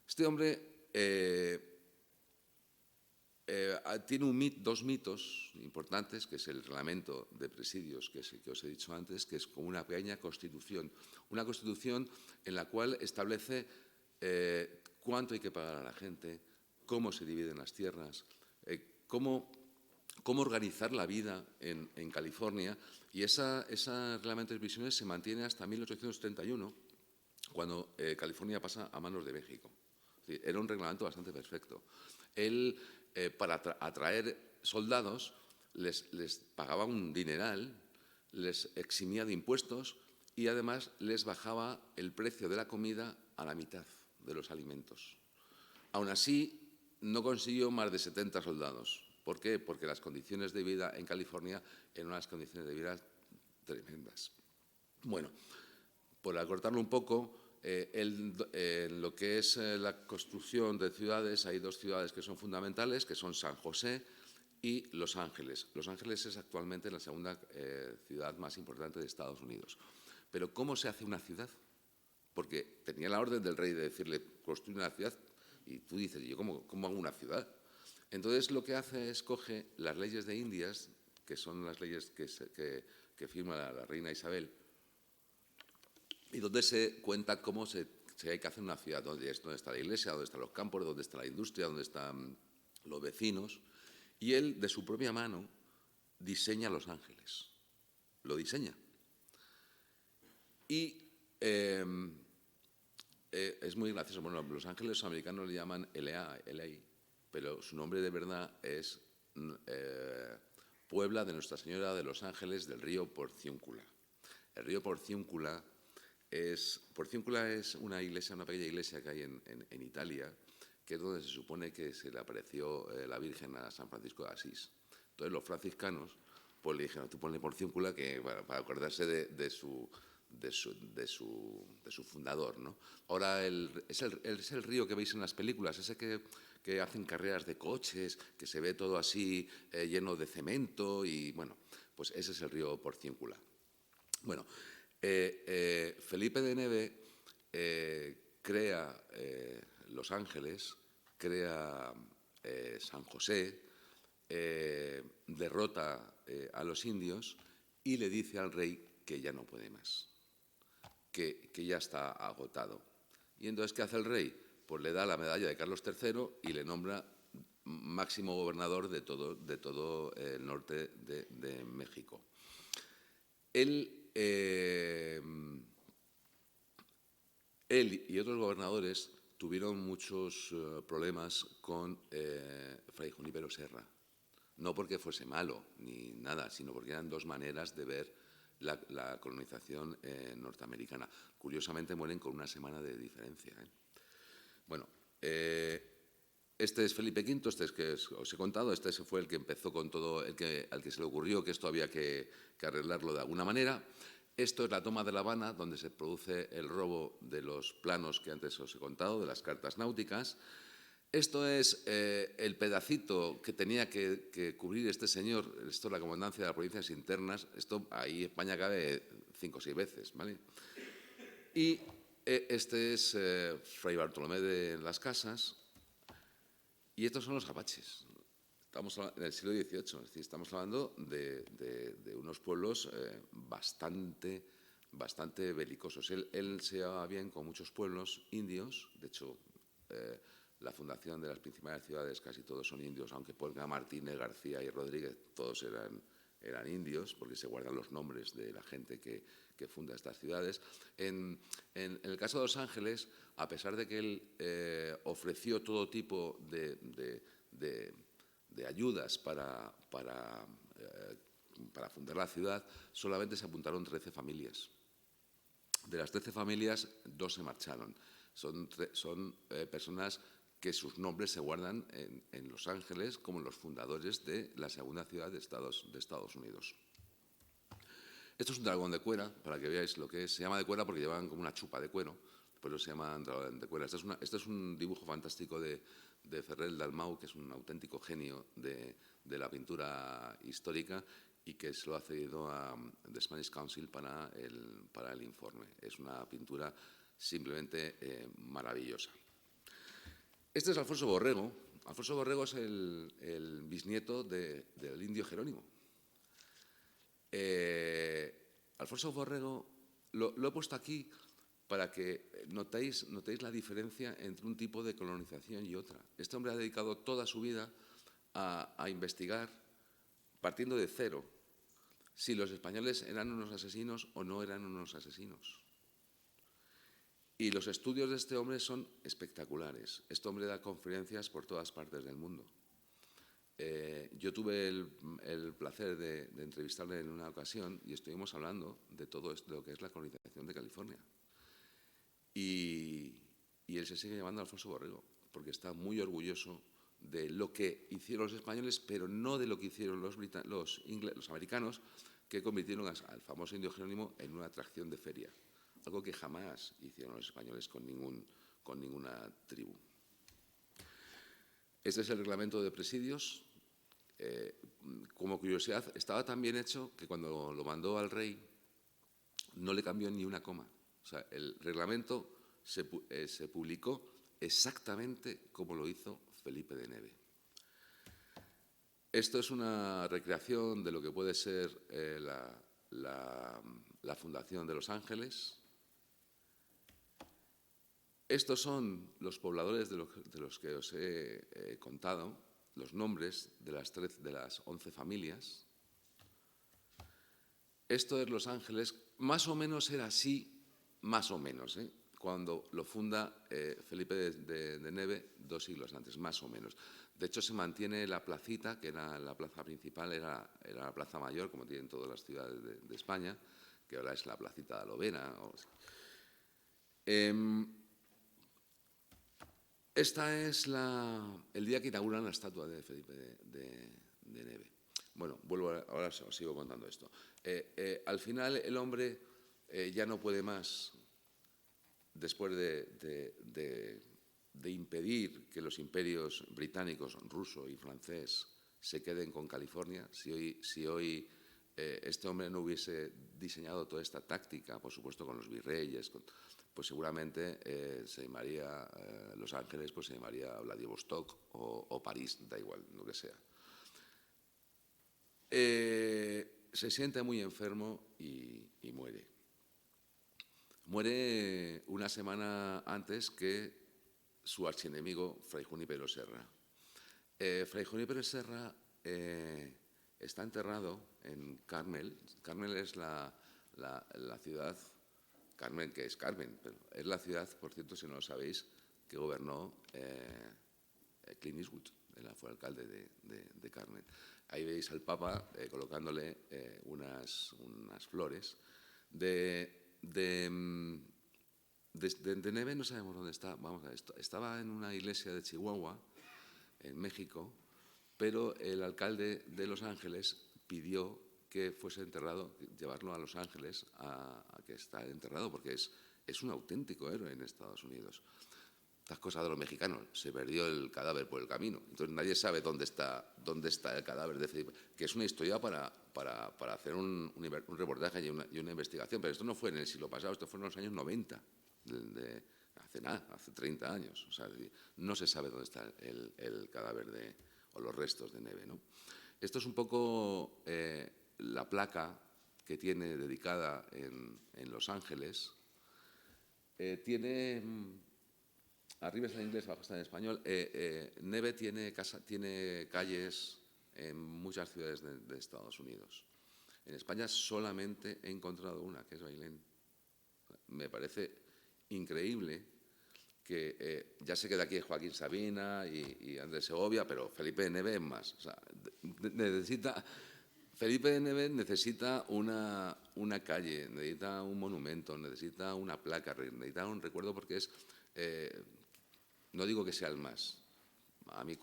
S3: Este hombre tiene 2 mitos importantes, que es el reglamento de presidios que os he dicho antes, que es como una pequeña constitución. Una constitución en la cual establece cuánto hay que pagar a la gente, cómo se dividen las tierras, cómo organizar la vida en California, y ese reglamento de prisiones se mantiene hasta 1831, cuando California pasa a manos de México. Era un reglamento bastante perfecto. Él, para atraer soldados, les pagaba un dineral, les eximía de impuestos y además les bajaba el precio de la comida a la mitad de los alimentos. Aún así, no consiguió más de 70 soldados. ¿Por qué? Porque las condiciones de vida en California eran unas condiciones de vida tremendas. Bueno, por acortarlo un poco, en lo que es la construcción de ciudades, hay 2 ciudades que son fundamentales, que son San José y Los Ángeles. Los Ángeles es actualmente la segunda ciudad más importante de Estados Unidos. Pero ¿cómo se hace una ciudad? Porque tenía la orden del rey de decirle, construir una ciudad. Y tú dices, ¿yo cómo hago una ciudad? Entonces lo que hace es coge las leyes de Indias, que son las leyes que firma la reina Isabel, y donde se cuenta cómo se hay que hacer una ciudad, dónde está la iglesia, dónde están los campos, dónde está la industria, dónde están los vecinos. Y él, de su propia mano, diseña Los Ángeles. Lo diseña. Y es muy gracioso. Bueno, Los Ángeles los americanos le llaman LA, pero su nombre de verdad es Puebla de Nuestra Señora de los Ángeles del río Porciúncula. El río Porciúncula es una pequeña iglesia que hay en Italia, que es donde se supone que se le apareció la Virgen a San Francisco de Asís. Entonces los franciscanos pues le dijeron, tú ponle Porciúncula para acordarse de su fundador, ¿no? Ahora es el río que veis en las películas, ese que hacen carreras de coches, que se ve todo así lleno de cemento y, bueno, pues ese es el río Porciúncula. Bueno, Felipe de Neve crea Los Ángeles, crea San José, derrota a los indios y le dice al rey que ya no puede más, que ya está agotado. Y entonces, ¿qué hace el rey? Pues le da la medalla de Carlos III y le nombra máximo gobernador de todo el norte de México. Él y otros gobernadores tuvieron muchos problemas con Fray Junípero Serra. No porque fuese malo ni nada, sino porque eran dos maneras de ver la colonización norteamericana. Curiosamente mueren con una semana de diferencia. Bueno, este es Felipe V, este es que os he contado, este fue el que empezó con todo, al que se le ocurrió que esto había que arreglarlo de alguna manera. Esto es la toma de La Habana, donde se produce el robo de los planos que antes os he contado, de las cartas náuticas. Esto es el pedacito que tenía que cubrir este señor, esto es la comandancia de las provincias internas, esto ahí España cabe 5 o 6 veces, ¿vale? Y este es Fray Bartolomé de las Casas, y estos son los apaches. Estamos en el siglo XVIII, es decir, estamos hablando de unos pueblos bastante belicosos. Él se llevaba bien con muchos pueblos indios, de hecho, la fundación de las principales ciudades casi todos son indios, aunque Puebla, Martínez, García y Rodríguez todos eran indios, porque se guardan los nombres de la gente que funda estas ciudades. En el caso de Los Ángeles, a pesar de que él ofreció todo tipo de ayudas para fundar la ciudad, solamente se apuntaron 13 familias. De las 13 familias, 2 se marcharon. Son personas que sus nombres se guardan en Los Ángeles como los fundadores de la segunda ciudad de Estados Unidos. Esto es un dragón de cuera, para que veáis lo que es. Se llama de cuera porque llevan como una chupa de cuero, por eso se llama dragón de cuera. Este es un dibujo fantástico de Ferrer Dalmau, que es un auténtico genio de la pintura histórica y que se lo ha cedido a The Spanish Council para el informe. Es una pintura simplemente maravillosa. Este es Alfonso Borrego. Alfonso Borrego es el bisnieto del indio Jerónimo. Alfonso Borrego lo he puesto aquí para que notéis la diferencia entre un tipo de colonización y otra. Este hombre ha dedicado toda su vida a investigar, partiendo de cero, si los españoles eran unos asesinos o no eran unos asesinos. Y los estudios de este hombre son espectaculares. Este hombre da conferencias por todas partes del mundo. Yo tuve el placer de entrevistarle en una ocasión y estuvimos hablando de todo esto, de lo que es la colonización de California. Y él se sigue llamando Alfonso Borrego, porque está muy orgulloso de lo que hicieron los españoles, pero no de lo que hicieron los americanos, que convirtieron al famoso indio Jerónimo en una atracción de feria, algo que jamás hicieron los españoles con ninguna tribu. Este es el reglamento de presidios. Como curiosidad, estaba tan bien hecho que cuando lo mandó al rey no le cambió ni una coma. O sea, el reglamento se publicó exactamente como lo hizo Felipe de Neve. Esto es una recreación de lo que puede ser la fundación de Los Ángeles. Estos son los pobladores de los que os he contado, los nombres de las 11 familias. Esto es Los Ángeles, más o menos era así, más o menos, cuando lo funda Felipe de Neve 2 siglos antes, más o menos. De hecho, se mantiene la placita, que era la plaza principal, era la plaza mayor, como tienen todas las ciudades de España, que ahora es la placita de Alovera. Esta es el día que inauguran la estatua de Felipe de Neve. Bueno, ahora os sigo contando esto. Al final, el hombre ya no puede más, después de impedir que los imperios británicos, ruso y francés, se queden con California. Si hoy este hombre no hubiese diseñado toda esta táctica, por supuesto con los virreyes, pues seguramente se llamaría Los Ángeles, pues se llamaría Vladivostok o París, da igual, lo que sea. Se siente muy enfermo y muere. Muere una semana antes que su archienemigo, Fray Junípero Serra. Fray Junípero Serra está enterrado en Carmel. Carmel es la ciudad, Carmen, que es Carmen, pero es la ciudad, por cierto, si no lo sabéis, que gobernó Clint Eastwood, fue alcalde de Carmen. Ahí veis al Papa colocándole unas flores. De Neve no sabemos dónde está. Vamos a ver, estaba en una iglesia de Chihuahua, en México, pero el alcalde de Los Ángeles pidió que fuese enterrado, llevarlo a Los Ángeles a que está enterrado, porque es un auténtico héroe en Estados Unidos. Estas cosas de los mexicanos, se perdió el cadáver por el camino, entonces nadie sabe dónde está el cadáver de Felipe, que es una historia para hacer un reportaje y una investigación, pero esto no fue en el siglo pasado, esto fue en los años 90, hace 30 años, o sea, no se sabe dónde está el cadáver o los restos de Neve, ¿no? Esto es un poco la placa que tiene dedicada en Los Ángeles. Arriba está en inglés, abajo está en español. Neve tiene calles en muchas ciudades de Estados Unidos. En España solamente he encontrado una, que es Bailén. Me parece increíble que ya sé que de aquí es Joaquín Sabina y Andrés Segovia, pero Felipe de Neve es más. O sea, Felipe de Neve necesita una calle, necesita un monumento, necesita una placa, necesita un recuerdo, porque es... no digo que sea el más. A mí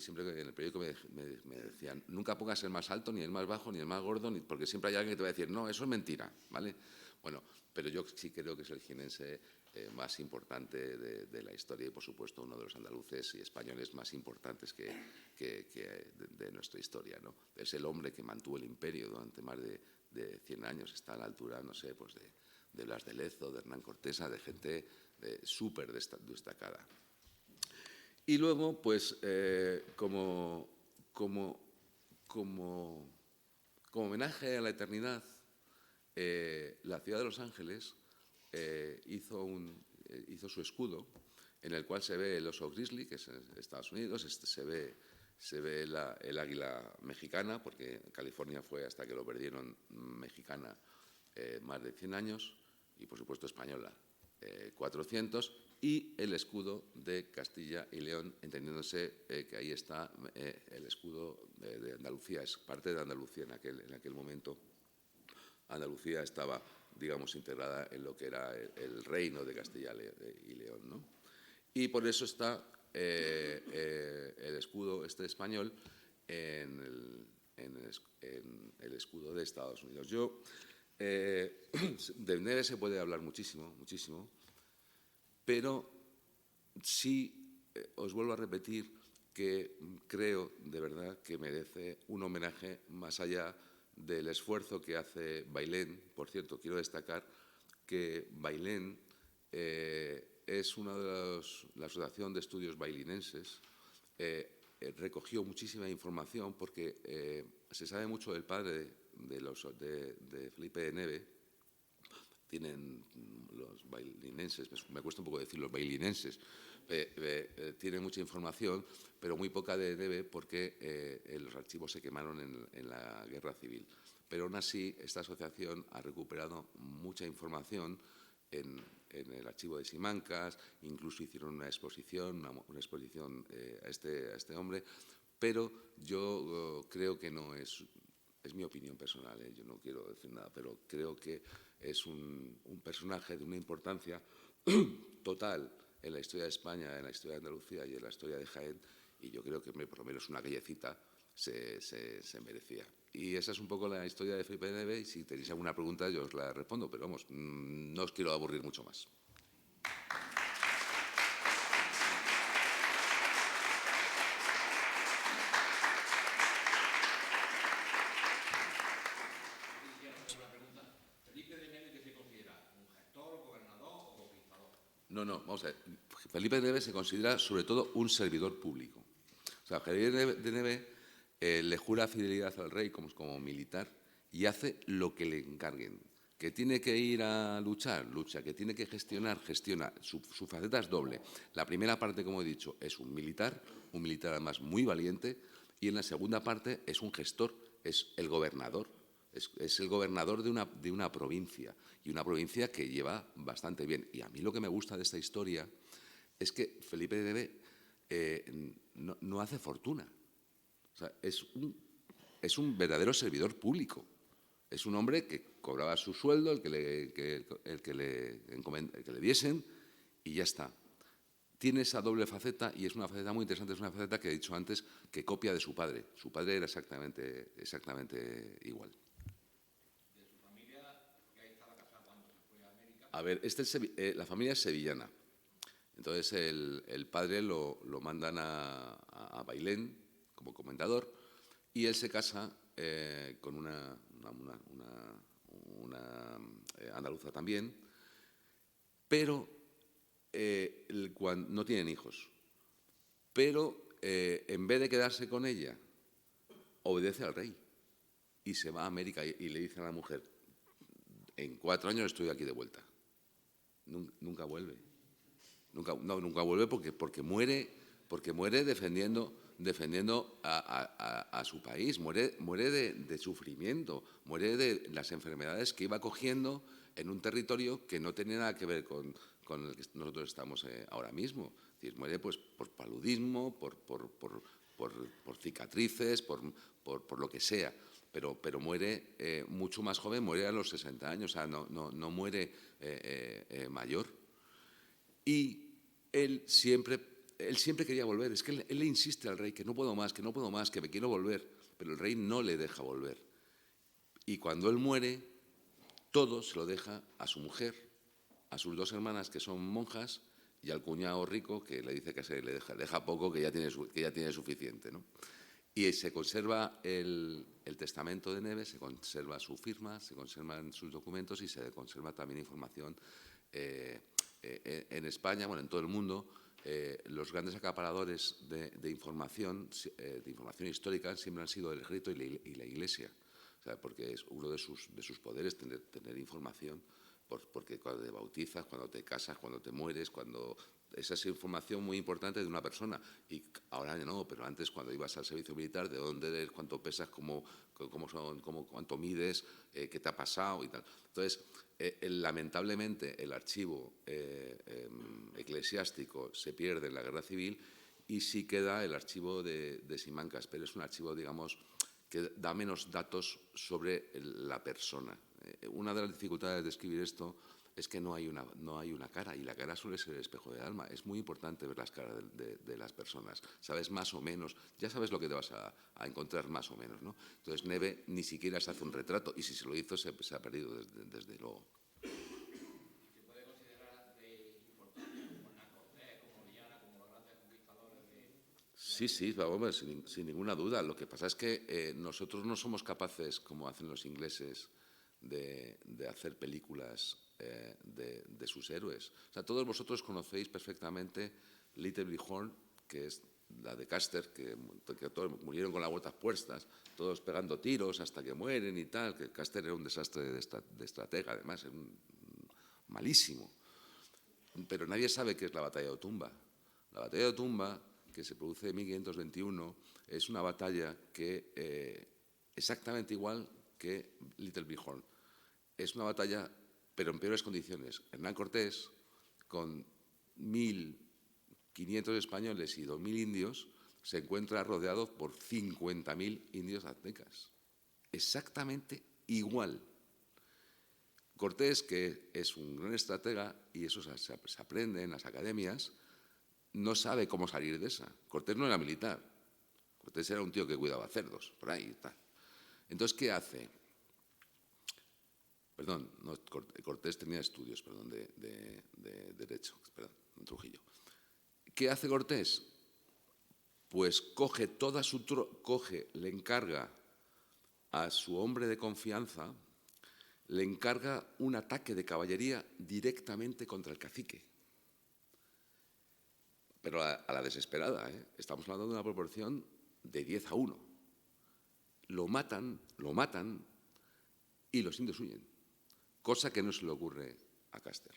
S3: siempre en el periódico me decían, nunca pongas el más alto, ni el más bajo, ni el más gordo, porque siempre hay alguien que te va a decir, no, eso es mentira, ¿vale? Bueno, pero yo sí creo que es el jienense más importante de la historia y, por supuesto, uno de los andaluces y españoles más importantes de nuestra historia, ¿no? Es el hombre que mantuvo el imperio durante más de 100 años, está a la altura, no sé, pues de Blas de Lezo, de Hernán Cortés, de gente súper destacada. Y luego, pues, como homenaje a la eternidad, la ciudad de Los Ángeles hizo su escudo, en el cual se ve el oso grizzly, que es en Estados Unidos, se ve el águila mexicana, porque California fue, hasta que lo perdieron, mexicana más de 100 años, y por supuesto española 400, y el escudo de Castilla y León, entendiéndose que ahí está el escudo de Andalucía, es parte de Andalucía en aquel momento. Andalucía estaba, digamos, integrada en lo que era el reino de Castilla y León, ¿no? Y por eso está el escudo español en el escudo de Estados Unidos. De Neve se puede hablar muchísimo, muchísimo, pero sí os vuelvo a repetir que creo de verdad que merece un homenaje más allá del esfuerzo que hace Bailén. Por cierto, quiero destacar que Bailén es una de la Asociación de Estudios Bailinenses, recogió muchísima información porque se sabe mucho del padre de Felipe de Neve. Tienen los bailinenses, me cuesta un poco decir los bailinenses, tienen mucha información, pero muy poca de Neve porque los archivos se quemaron en la Guerra Civil. Pero aún así, esta asociación ha recuperado mucha información en el archivo de Simancas, incluso hicieron una exposición a este hombre, pero yo creo que no es mi opinión personal, yo no quiero decir nada, pero creo que es un personaje de una importancia total en la historia de España, en la historia de Andalucía y en la historia de Jaén, y yo creo que por lo menos una callecita se merecía. Y esa es un poco la historia de Felipe de Neve, y si tenéis alguna pregunta yo os la respondo, pero vamos, no os quiero aburrir mucho más. No, vamos a ver. Felipe de Neve se considera sobre todo un servidor público. O sea, Felipe de Neve le jura fidelidad al rey como militar y hace lo que le encarguen. Que tiene que ir a luchar, lucha. Que tiene que gestionar, gestiona. Su faceta es doble. La primera parte, como he dicho, es un militar además muy valiente, y en la segunda parte es un gestor, es el gobernador. Es el gobernador de una provincia, y una provincia que lleva bastante bien. Y a mí lo que me gusta de esta historia es que Felipe de Neve no hace fortuna. O sea, es un verdadero servidor público. Es un hombre que cobraba su sueldo, el que le diesen, y ya está. Tiene esa doble faceta, y es una faceta muy interesante, es una faceta que he dicho antes, que copia de su padre. Su padre era exactamente igual. A ver, la familia es sevillana. Entonces el padre lo mandan a Bailén como comendador, y él se casa con una andaluza también, pero no tienen hijos. Pero en vez de quedarse con ella, obedece al rey y se va a América y le dice a la mujer: en 4 años estoy aquí de vuelta. Nunca vuelve. Nunca vuelve porque muere defendiendo a su país, muere de sufrimiento, muere de las enfermedades que iba cogiendo en un territorio que no tenía nada que ver con el que nosotros estamos ahora mismo. Es decir, muere pues por paludismo, por cicatrices, por lo que sea. Pero muere mucho más joven, muere a los 60 años, o sea, no muere mayor. Y él siempre quería volver. Es que él le insiste al rey que no puedo más, que me quiero volver, pero el rey no le deja volver. Y cuando él muere, todo se lo deja a su mujer, a sus 2 hermanas que son monjas, y al cuñado rico que le dice que le deja poco, que ya tiene suficiente, ¿no? Y se conserva el testamento de Neve, se conserva su firma, se conservan sus documentos, y se conserva también información en España, bueno, en todo el mundo. Los grandes acaparadores de información histórica siempre han sido el ejército y la Iglesia. O sea, porque es uno de sus poderes tener información, porque cuando te bautizas, cuando te casas, cuando te mueres, esa es información muy importante de una persona. Y ahora no, pero antes, cuando ibas al servicio militar, de dónde eres, cuánto pesas, cuánto mides, qué te ha pasado y tal. Entonces, lamentablemente, el archivo eclesiástico se pierde en la Guerra Civil, y sí queda el archivo de Simancas, pero es un archivo, digamos, que da menos datos sobre la persona. Una de las dificultades de escribir esto es que no hay una cara, y la cara suele ser el espejo del alma. Es muy importante ver las caras de las personas. Sabes más o menos, ya sabes lo que te vas a encontrar más o menos, ¿no? Entonces Neve ni siquiera se hace un retrato, y si se lo hizo se ha perdido desde luego.
S4: ¿Se puede considerar de importancia como Hernán Cortés, como Orellana, como los grandes conquistadores de...
S3: Sí, vamos, sin ninguna duda. Lo que pasa es que nosotros no somos capaces, como hacen los ingleses, de hacer películas de sus héroes. O sea, todos vosotros conocéis perfectamente Little Bighorn, que es la de Custer, que todos murieron con las botas puestas, todos pegando tiros hasta que mueren y tal, que Custer era un desastre de estratega, además, era malísimo. Pero nadie sabe qué es la batalla de Otumba. La batalla de Otumba, que se produce en 1521, es una batalla que exactamente igual que Little Bighorn. Es una batalla, pero en peores condiciones. Hernán Cortés, con 1.500 españoles y 2.000 indios, se encuentra rodeado por 50.000 indios aztecas. Exactamente igual. Cortés, que es un gran estratega, y eso se aprende en las academias, no sabe cómo salir de esa. Cortés no era militar. Cortés era un tío que cuidaba cerdos, por ahí y tal. Entonces, ¿qué hace? Perdón, no, Cortés tenía estudios, perdón, de Derecho, perdón, en Trujillo. ¿Qué hace Cortés? Pues le encarga a su hombre de confianza, le encarga un ataque de caballería directamente contra el cacique. Pero a la desesperada, ¿eh? Estamos hablando de una proporción de 10-1. Lo matan y los indios huyen. Cosa que no se le ocurre a Custer.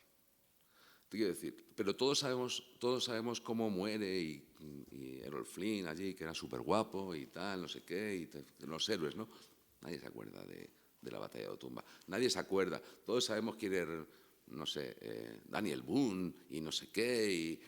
S3: Te quiero decir, pero todos sabemos cómo muere y Errol Flynn allí, que era súper guapo y tal, no sé qué, y los héroes, ¿no? Nadie se acuerda de la batalla de Otumba. Nadie se acuerda. Todos sabemos quién era, no sé, Daniel Boone y no sé qué, y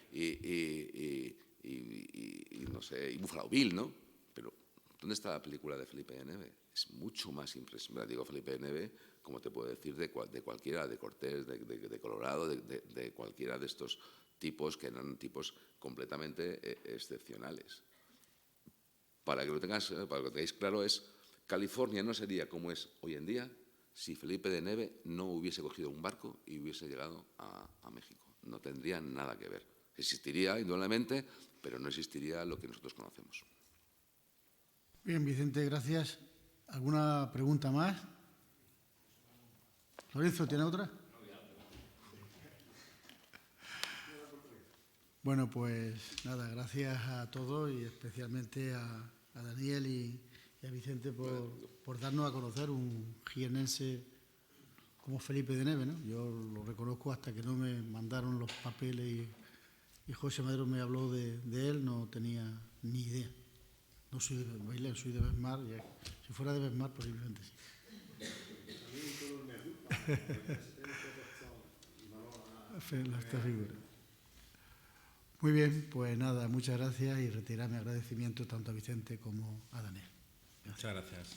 S3: no sé, y Buffalo Bill, ¿no? Pero, ¿dónde está la película de Felipe de Neve? Es mucho más impresionante. Digo, Felipe de Neve, como te puedo decir, de cualquiera, de Cortés, de Colorado, de cualquiera de estos tipos que eran tipos completamente excepcionales. Para que lo tengáis claro, California no sería como es hoy en día si Felipe de Neve no hubiese cogido un barco y hubiese llegado a México. No tendría nada que ver. Existiría, indudablemente, pero no existiría lo que nosotros conocemos.
S1: Bien, Vicente, gracias. ¿Alguna pregunta más? ¿Lorenzo, tiene otra? Bueno, pues nada, gracias a todos y especialmente a Daniel y a Vicente por darnos a conocer un jiennense como Felipe de Neve, ¿no? Yo lo reconozco hasta que no me mandaron los papeles y José Madero me habló de él, no tenía ni idea. No soy de Bailén, soy de Besmar, y si fuera de Besmar posiblemente sí. Esta figura. Muy bien, pues nada, muchas gracias y retirar mi agradecimiento tanto a Vicente como a Daniel.
S2: Muchas gracias.